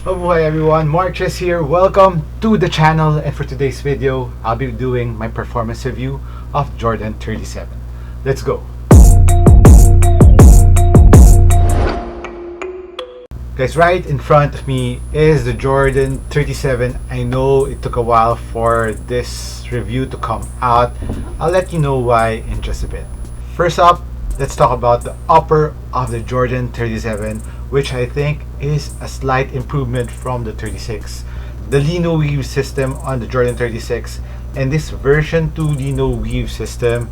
Hi everyone, MARKCHES here. Welcome to the channel, and for today's video, I'll be doing my performance review of Jordan 37. Let's go. Guys, right in front of me is the Jordan 37. I know it took a while for this review to come out. I'll let you know why in just a bit. First up, let's talk about the upper of the Jordan 37, which I think is a slight improvement from the 36. The Lino weave system on the Jordan 36 and this version 2 Lino weave system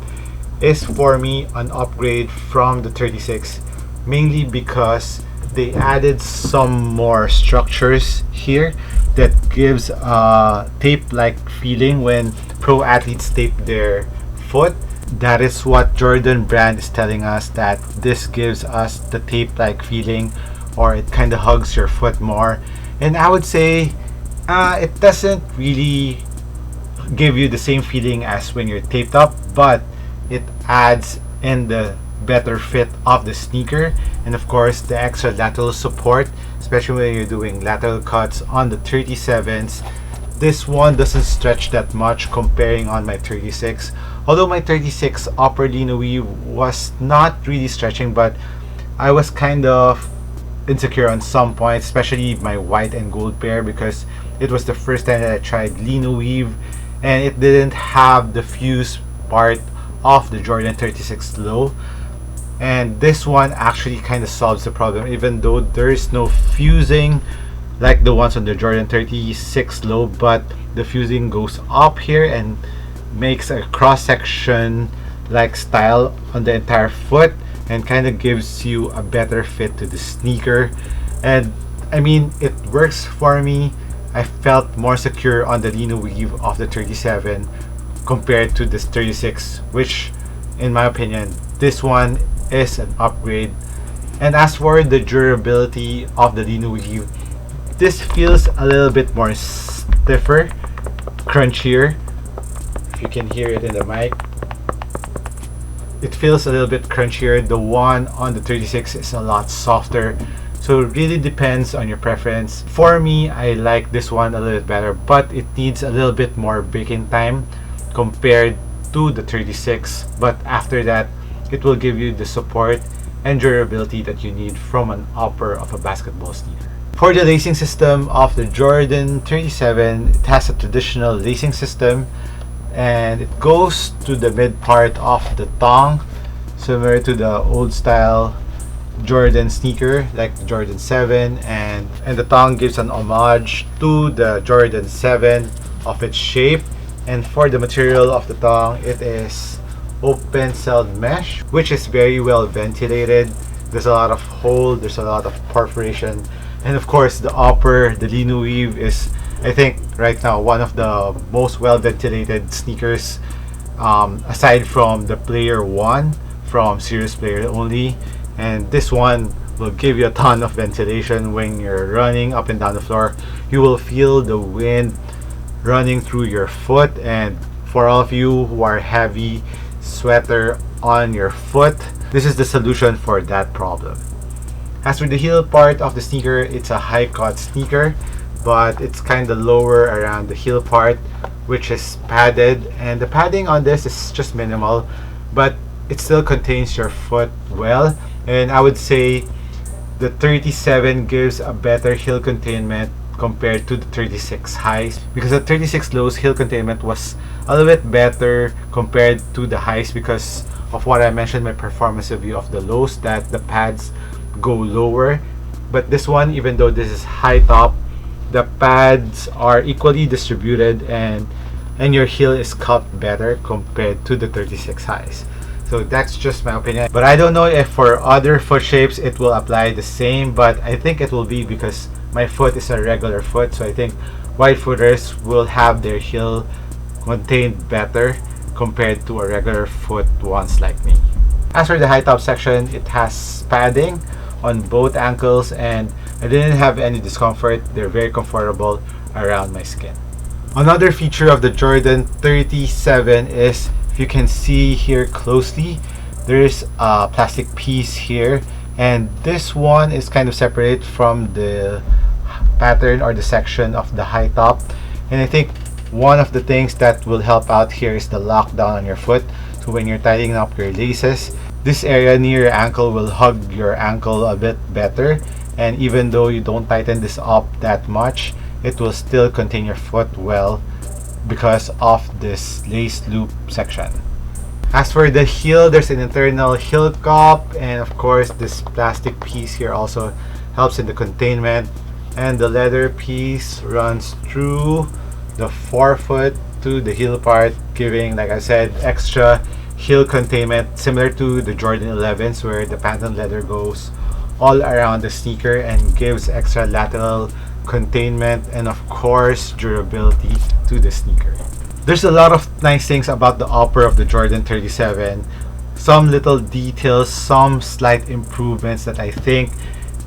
is for me an upgrade from the 36, mainly because they added some more structures here that gives a tape-like feeling when pro athletes tape their foot. That is what Jordan brand is telling us, that this gives us the tape-like feeling, or it kind of hugs your foot more. And I would say it doesn't really give you the same feeling as when you're taped up, but it adds in the better fit of the sneaker, and of course the extra lateral support, especially when you're doing lateral cuts on the 37s. This one doesn't stretch that much comparing on my 36, although my 36 upper Lino weave was not really stretching, but I was kind of insecure on some points, especially my white and gold pair, because it was the first time that I tried Lino weave and it didn't have the fuse part of the Jordan 36 low. And this one actually kind of solves the problem, even though there is no fusing like the ones on the Jordan 36 low, but the fusing goes up here and makes a cross-section like style on the entire foot and kind of gives you a better fit to the sneaker. And I mean, it works for me. I felt more secure on the Lino weave of the 37 compared to this 36, which in my opinion this one is an upgrade. And as for the durability of the Lino weave, this feels a little bit more stiffer, crunchier. If you can hear it in the mic, it feels a little bit crunchier. The one on the 36 is a lot softer, so it really depends on your preference. For me, I like this one a little bit better, but it needs a little bit more baking time compared to the 36. But after that, it will give you the support and durability that you need from an upper of a basketball sneaker. For the lacing system of the Jordan 37, it has a traditional lacing system, and it goes to the mid part of the tongue, similar to the old style Jordan sneaker like the Jordan 7, and the tongue gives an homage to the Jordan 7 of its shape. And for the material of the tongue, it is open celled mesh, which is very well ventilated. There's a lot of hole, there's a lot of perforation, and of course the upper, the Lino weave, is I think right now one of the most well ventilated sneakers, aside from the Player 1 from Serious Player Only. And this one will give you a ton of ventilation when you're running up and down the floor. You will feel the wind running through your foot, and for all of you who are heavy sweater on your foot, this is the solution for that problem. As for the heel part of the sneaker, it's a high cut sneaker, but it's kind of lower around the heel part, which is padded, and the padding on this is just minimal, but it still contains your foot well. And I would say the 37 gives a better heel containment compared to the 36 highs, because the 36 lows heel containment was a little bit better compared to the highs because of what I mentioned in my performance review of the lows, that the pads go lower. But this one, even though this is high top, the pads are equally distributed, and your heel is cupped better compared to the 36 highs. So that's just my opinion, but I don't know if for other foot shapes it will apply the same, but I think it will be, because my foot is a regular foot, so I think wide footers will have their heel contained better compared to a regular foot ones like me. As for the high top section, it has padding on both ankles, and I didn't have any discomfort. They're very comfortable around my skin. Another feature of the Jordan 37 is, if you can see here closely, there's a plastic piece here, and this one is kind of separate from the pattern or the section of the high top. And I think one of the things that will help out here is the lockdown on your foot. So when you're tightening up your laces, this area near your ankle will hug your ankle a bit better. And even though you don't tighten this up that much, it will still contain your foot well because of this lace loop section. As for the heel, there's an internal heel cup, and of course this plastic piece here also helps in the containment, and the leather piece runs through the forefoot to the heel part, giving, like I said, extra heel containment similar to the Jordan 11s where the patent leather goes all around the sneaker and gives extra lateral containment and of course durability to the sneaker. There's a lot of nice things about the upper of the Jordan 37. Some little details, some slight improvements that I think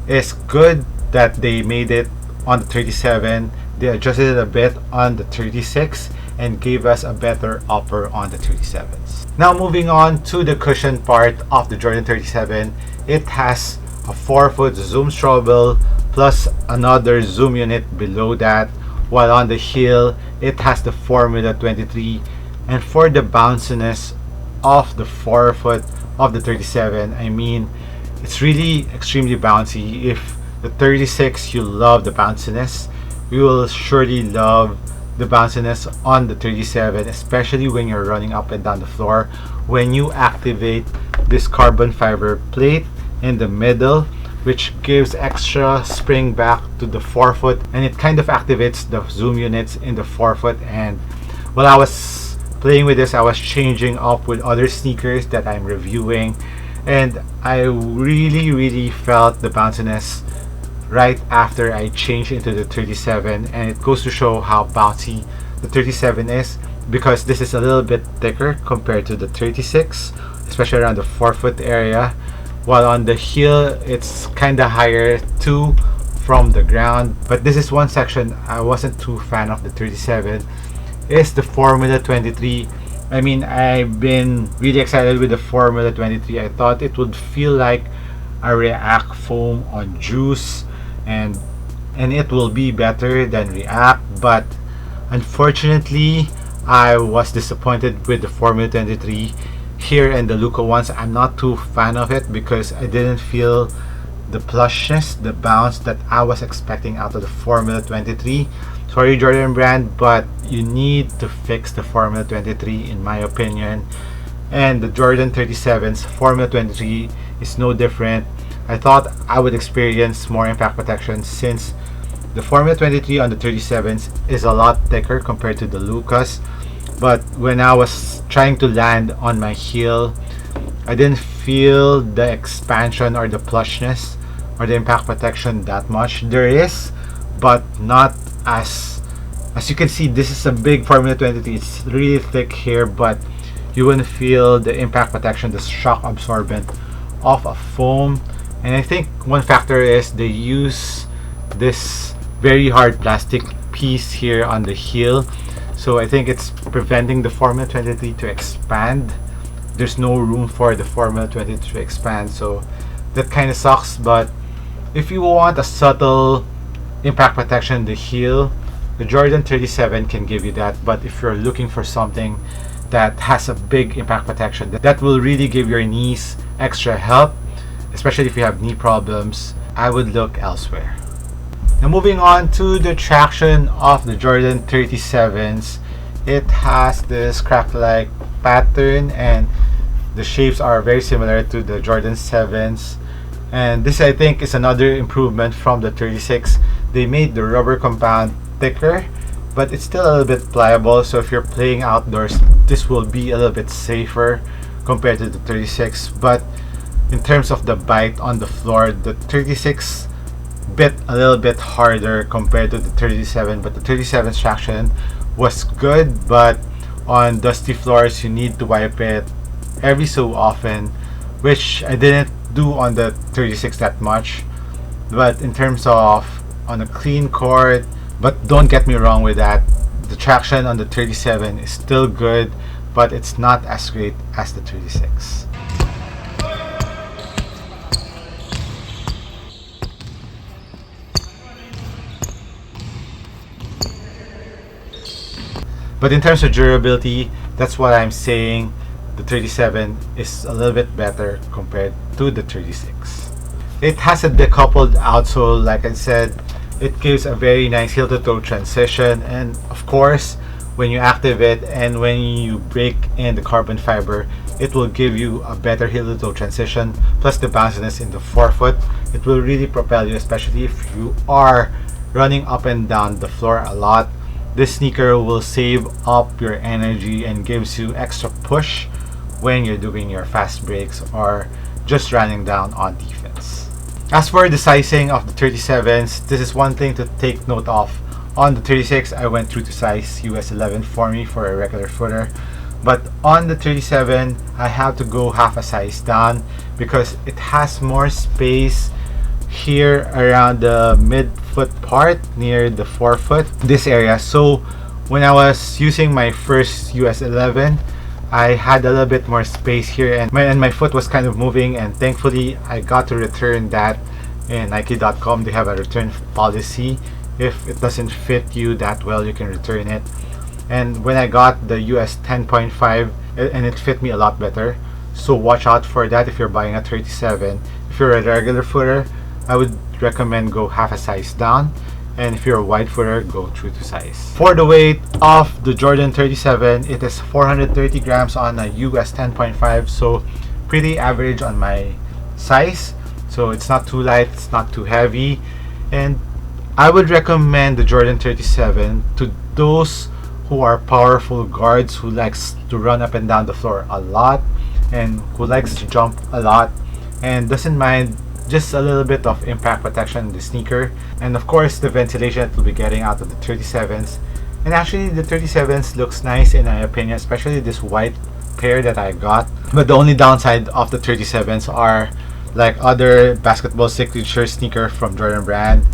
is good that they made it on the 37. They adjusted it a bit on the 36 and gave us a better upper on the 37s. Now moving on to the cushion part of the Jordan 37. It has a 4-foot zoom straddle plus another zoom unit below that, while on the heel it has the Formula 23. And for the bounciness of the forefoot of the 37, I mean, it's really extremely bouncy. If the 36 you love the bounciness, you will surely love the bounciness on the 37, especially when you're running up and down the floor. When you activate this carbon fiber plate in the middle, which gives extra spring back to the forefoot, and it kind of activates the zoom units in the forefoot. And while I was playing with this, I was changing up with other sneakers that I'm reviewing, and I really felt the bounciness right after I changed into the 37. And it goes to show how bouncy the 37 is, because this is a little bit thicker compared to the 36, especially around the forefoot area, while on the heel it's kinda higher too from the ground. But this is one section I wasn't too fan of the 37, is the Formula 23. I mean, I've been really excited with the Formula 23. I thought it would feel like a React foam on juice, and it will be better than React, but unfortunately I was disappointed with the Formula 23 here. And the Luca ones, I'm not too fan of it because I didn't feel the plushness, the bounce that I was expecting out of the Formula 23. Sorry Jordan brand, but you need to fix the Formula 23 in my opinion. And the Jordan 37's Formula 23 is no different. I thought I would experience more impact protection since the Formula 23 on the 37s is a lot thicker compared to the Lucas. But when I was trying to land on my heel, I didn't feel the expansion or the plushness or the impact protection that much. There is, but not as you can see. This is a big Formula 23. It's really thick here, but you wouldn't feel the impact protection, the shock absorbent of a foam. And I think one factor is they use this very hard plastic piece here on the heel, so I think it's preventing the Formula 23 to expand. There's no room for the Formula 23 to expand, so that kind of sucks. But if you want a subtle impact protection in the heel, the Jordan 37 can give you that. But if you're looking for something that has a big impact protection that will really give your knees extra help, especially if you have knee problems, I would look elsewhere. Now moving on to the traction of the Jordan 37s. It has this crack-like pattern and the shapes are very similar to the Jordan 7s. And this I think is another improvement from the 36. They made the rubber compound thicker, but it's still a little bit pliable, so if you're playing outdoors, this will be a little bit safer compared to the 36. But in terms of the bite on the floor, the 36 bit a little bit harder compared to the 37, but the 37's traction was good. But on dusty floors you need to wipe it every so often, which I didn't do on the 36 that much. But in terms of on a clean court, but don't get me wrong with that, the traction on the 37 is still good, but it's not as great as the 36. But in terms of durability, that's what I'm saying. The 37 is a little bit better compared to the 36. It has a decoupled outsole, like I said. It gives a very nice heel to toe transition, and of course, when you activate and when you break in the carbon fiber, it will give you a better heel to toe transition, plus the bounciness in the forefoot. It will really propel you, especially if you are running up and down the floor a lot. This sneaker will save up your energy and gives you extra push when you're doing your fast breaks or just running down on defense. As for the sizing of the 37s, this is one thing to take note of. On the 36, I went through to size US 11 for me for a regular footer. But on the 37, I have to go half a size down because it has more space here around the mid-foot part near the forefoot, this area. So when I was using my first US 11, I had a little bit more space here, and my foot was kind of moving, and thankfully I got to return that in Nike.com. They have a return policy. If it doesn't fit you that well, you can return it. And when I got the US 10.5, and it fit me a lot better. So watch out for that if you're buying a 37. If you're a regular footer, I would recommend go half a size down. And if you're a wide footer, go true to size. For the weight of the Jordan 37, it is 430 grams on a US 10.5. So pretty average on my size. So it's not too light, it's not too heavy. And I would recommend the Jordan 37 to those who are powerful guards who likes to run up and down the floor a lot and who likes to jump a lot and doesn't mind just a little bit of impact protection in the sneaker, and of course the ventilation that we'll be getting out of the 37s. And actually the 37s looks nice in my opinion, especially this white pair that I got. But the only downside of the 37s are like other basketball signature sneaker from Jordan brand.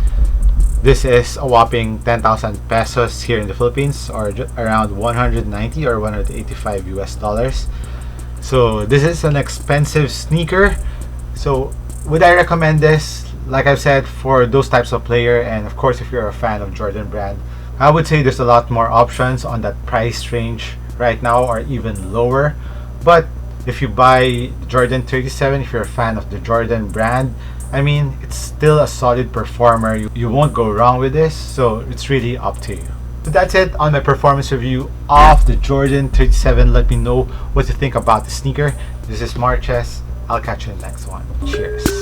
This is a whopping 10,000 pesos here in the Philippines, or around 190 or 185 US dollars. So this is an expensive sneaker. So would I recommend this? Like I've said, for those types of player, and of course if you're a fan of Jordan brand, I would say there's a lot more options on that price range right now, or even lower. But if you buy Jordan 37, if you're a fan of the Jordan brand, I mean, it's still a solid performer. You won't go wrong with this, so it's really up to you. So that's it on my performance review of the Jordan 37. Let me know what you think about the sneaker. This is MARKCHES. I'll catch you in the next one. Cheers.